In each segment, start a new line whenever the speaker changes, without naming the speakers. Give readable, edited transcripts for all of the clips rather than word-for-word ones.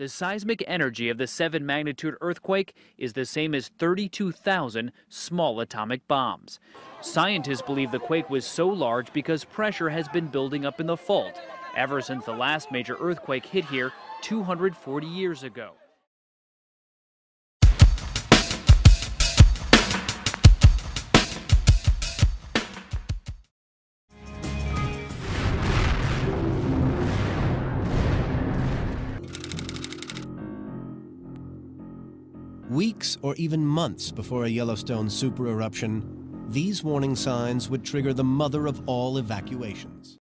The seismic energy of the 7 magnitude earthquake is the same as 32,000 small atomic bombs. Scientists believe the quake was so large because pressure has been building up in the fault ever since the last major earthquake hit here 240 years ago.
Weeks or even months before a Yellowstone supereruption, these warning signs would trigger the mother of all evacuations.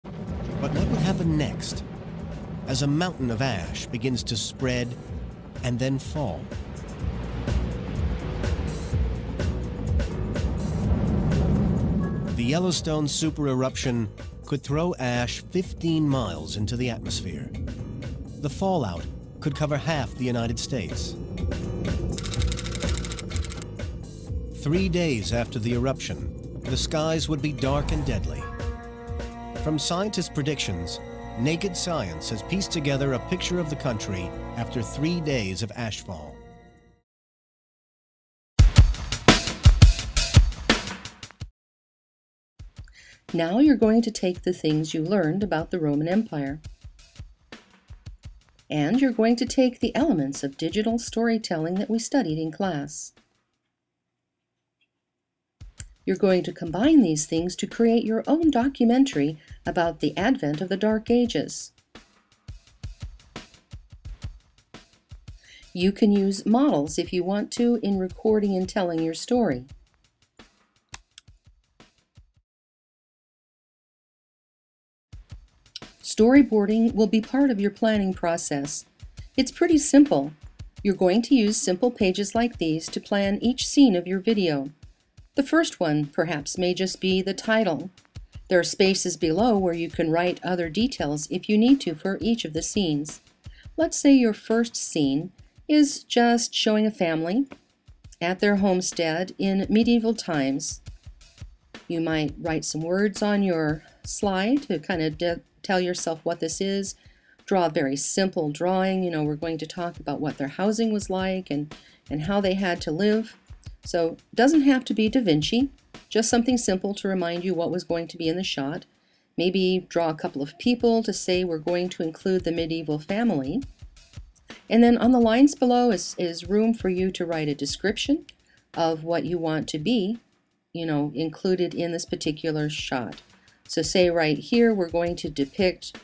But what would happen next as a mountain of ash begins to spread and then fall? The Yellowstone supereruption could throw ash 15 miles into the atmosphere. The fallout could cover half the United States. 3 days after the eruption, the skies would be dark and deadly. From scientists' predictions, Naked Science has pieced together a picture of the country after 3 days of ashfall.
Now you're going to take the things you learned about the Roman Empire, and you're going to take the elements of digital storytelling that we studied in class. You're going to combine these things to create your own documentary about the advent of the Dark Ages. You can use models if you want to in recording and telling your story. Storyboarding will be part of your planning process. It's pretty simple. You're going to use simple pages like these to plan each scene of your video. The first one, perhaps, may just be the title. There are spaces below where you can write other details if you need to for each of the scenes. Let's say your first scene is just showing a family at their homestead in medieval times. You might write some words on your slide to kind of tell yourself what this is. Draw a very simple drawing. We're going to talk about what their housing was like and how they had to live. So it doesn't have to be Da Vinci, just something simple to remind you what was going to be in the shot. Maybe draw a couple of people to say we're going to include the medieval family. And then on the lines below is room for you to write a description of what you want to be, included in this particular shot. So say right here, we're going to depict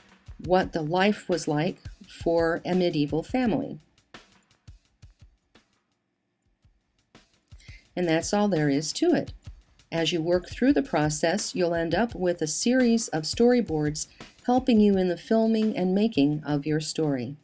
what the life was like for a medieval family. And that's all there is to it. As you work through the process, you'll end up with a series of storyboards helping you in the filming and making of your story.